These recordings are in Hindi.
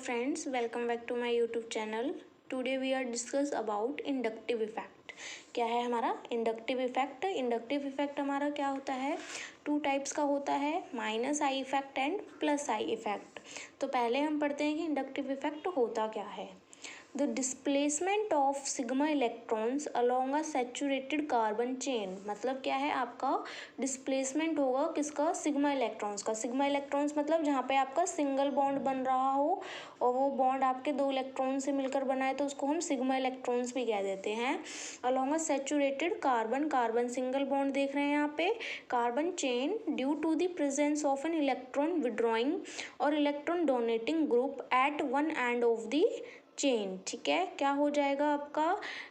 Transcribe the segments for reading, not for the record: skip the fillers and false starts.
friends, welcome back to my YouTube channel. Today we are discuss about inductive effect. क्या है हमारा इंडक्टिव इफेक्ट? इंडक्टिव इफेक्ट हमारा क्या होता है? टू टाइप्स का होता है, minus I effect and plus I effect. तो पहले हम पढ़ते हैं कि इंडक्टिव इफेक्ट होता क्या है। The displacement of sigma electrons along a saturated carbon chain, मतलब क्या है, आपका डिस्प्लेसमेंट होगा किसका? सिग्मा इलेक्ट्रॉन्स का। सिग्मा इलेक्ट्रॉन्स मतलब जहाँ पे आपका सिंगल बॉन्ड बन रहा हो और वो बॉन्ड आपके दो इलेक्ट्रॉन से मिलकर बना है तो उसको हम सिग्मा इलेक्ट्रॉन्स भी कह देते हैं। Along a saturated carbon, carbon single bond देख रहे हैं यहाँ पे, carbon chain due to the presence of an electron withdrawing और electron donating group at one end of the chain. ठीक है, क्या हो जाएगा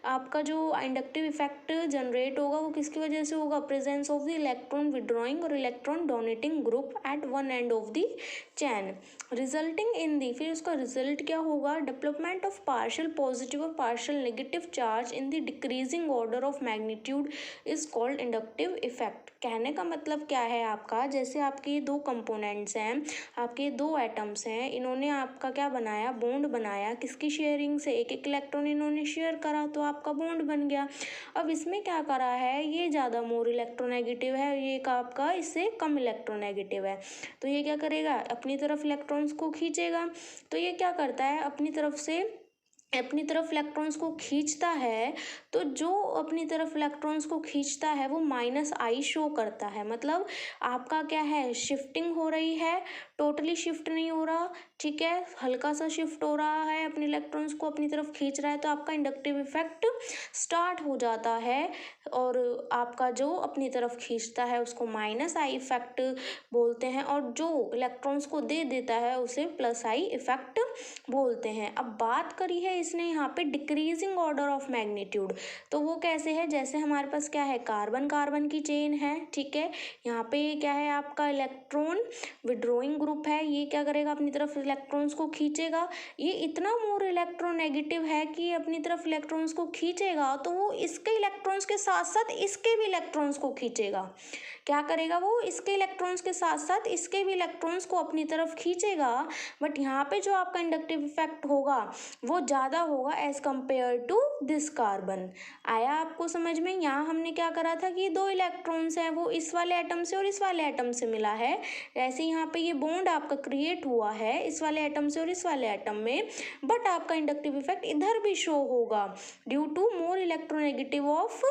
आपका जो इंडक्टिव इफेक्ट जनरेट होगा वो किसकी वजह से होगा? Presence of the electron withdrawing और electron donating group at one end of the chain, resulting in the, फिर उसका रिजल्ट क्या होगा? डेवलपमेंट ऑफ पार्शियल पॉजिटिव और partial negative charge in the decreasing order of magnitude is called inductive effect. कहने का मतलब क्या है आपका, जैसे आपके दो कंपोनेंट्स हैं, आपके दो एटम्स हैं, इन्होंने आपका क्या बनाया? बॉन्ड बनाया। किसकी शेयरिंग से? एक एक इलेक्ट्रॉन इन्होंने शेयर करा तो आपका बॉन्ड बन गया। अब इसमें क्या करा है, ये ज़्यादा मोर इलेक्ट्रोनेगेटिव है, ये आपका इससे कम इलेक्ट्रोनेगेटिव है, तो ये क्या करेगा? अपनी तरफ इलेक्ट्रॉन्स को खींचेगा। तो ये क्या करता है, अपनी तरफ इलेक्ट्रॉन्स को खींचता है, तो जो अपनी तरफ इलेक्ट्रॉन्स को खींचता है वो माइनस आई शो करता है। मतलब आपका क्या है, शिफ्टिंग हो रही है, टोटली शिफ्ट नहीं हो रहा, ठीक है, हल्का सा शिफ्ट हो रहा है, अपने इलेक्ट्रॉन्स को अपनी तरफ खींच रहा है, तो आपका इंडक्टिव इफेक्ट स्टार्ट हो जाता है। और आपका जो अपनी तरफ खींचता है उसको माइनस आई इफेक्ट बोलते हैं, और जो इलेक्ट्रॉन्स को दे देता है उसे प्लस आई इफेक्ट बोलते हैं। अब बात करी है इसने यहाँ पे डिक्रीजिंग ऑर्डर ऑफ मैग्नीट्यूड, तो वो कैसे है? जैसे हमारे पास क्या है, कार्बन कार्बन की चेन है, ठीक है, यहाँ पे क्या है, आपका इलेक्ट्रॉन विड्रॉइंग ग्रुप है, ये क्या करेगा? अपनी तरफ इलेक्ट्रॉन्स को खींचेगा। ये इतना मोर इलेक्ट्रोनेगेटिव है कि अपनी तरफ इलेक्ट्रॉन्स को खींचेगा तो वो इसके इलेक्ट्रॉन्स के साथ साथ इसके भी इलेक्ट्रॉन्स को खींचेगा। क्या करेगा? वो इसके इलेक्ट्रॉन्स के साथ साथ इसके भी इलेक्ट्रॉन्स को अपनी तरफ खींचेगा। बट यहाँ पे जो आपका इंडक्टिव इफेक्ट होगा वो ज़्यादा होगा as compared to this carbon. आया आपको समझ में? यहाँ हमने क्या करा था कि दो इलेक्ट्रॉन्स हैं, वो इस वाले एटम से और इस वाले एटम से मिला है, ऐसे यहाँ पे ये बॉन्ड आपका क्रिएट हुआ है इस वाले एटम से और इस वाले एटम में, बट आपका इंडक्टिव इफेक्ट इधर भी शो होगा due to more electronegative of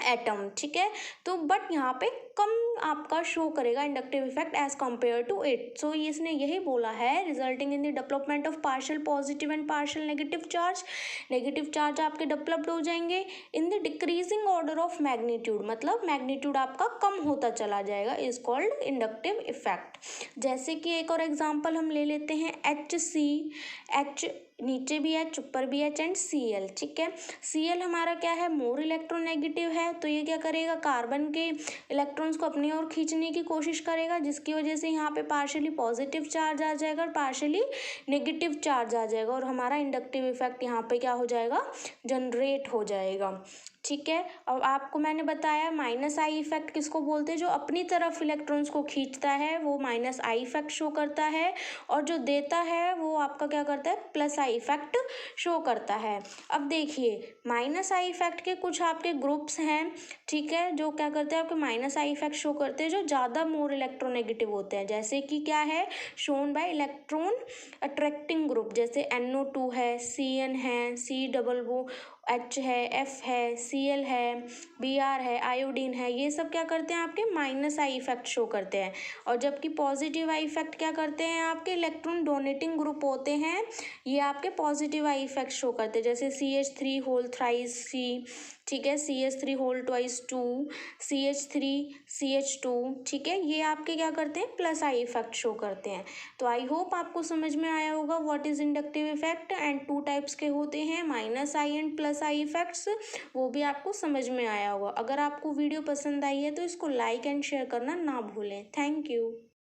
atom. ठीक है, तो बट यहाँ पे कम आपका शो करेगा inductive effect as compared to it. So इसने यही बोला है, resulting in the development of partial positive and partial negative charge, negative charge आपके डेवलप्ड हो जाएंगे in the decreasing order of magnitude, मतलब मैग्नीट्यूड आपका कम होता चला जाएगा, इज कॉल्ड इंडक्टिव इफेक्ट। जैसे कि एक और एग्जाम्पल हम ले लेते हैं, H नीचे भी H ऊपर भी H एंड Cl। ठीक है, Cl हमारा क्या है, मोर इलेक्ट्रोनेगेटिव है, तो ये क्या करेगा, कार्बन के इलेक्ट्रॉन्स को अपनी ओर खींचने की कोशिश करेगा, जिसकी वजह से यहाँ पे पार्शियली पॉजिटिव चार्ज आ जाएगा और पार्शियली नेगेटिव चार्ज आ जाएगा, और हमारा इंडक्टिव इफेक्ट यहाँ पे क्या हो जाएगा, जनरेट हो जाएगा। ठीक है, अब आपको मैंने बताया माइनस आई इफेक्ट किसको बोलते हैं? जो अपनी तरफ इलेक्ट्रॉन्स को खींचता है वो माइनस आई इफेक्ट शो करता है, और जो देता है वो आपका क्या करता है, प्लस आई इफेक्ट शो करता है। अब देखिए, माइनस आई इफेक्ट के कुछ आपके ग्रुप्स हैं, ठीक है, जो क्या करते हैं, आपके माइनस आई इफेक्ट शो करते हैं जो ज़्यादा मोर इलेक्ट्रोनेगेटिव होते हैं, जैसे कि क्या है, shown by electron attracting group, जैसे NO2 है, CN है, COO है, F है, Cl है, Br है, आयोडीन है, ये सब क्या करते हैं, आपके माइनस आई इफेक्ट शो करते हैं। और जबकि पॉजिटिव आई इफेक्ट क्या करते हैं, आपके इलेक्ट्रॉन डोनेटिंग ग्रुप होते हैं, ये आपके पॉजिटिव आई इफेक्ट शो करते हैं, जैसे CH3 होल थ्राइस C, ठीक है, CH3 whole twice 2, CH3 CH2, ठीक है, ये आपके क्या करते हैं, प्लस आई इफेक्ट शो करते हैं। तो आई होप आपको समझ में आया होगा what is inductive effect, and two types के होते हैं, minus I and plus I effects, वो भी आपको समझ में आया होगा। अगर आपको वीडियो पसंद आई है तो इसको लाइक एंड शेयर करना ना भूलें। Thank you.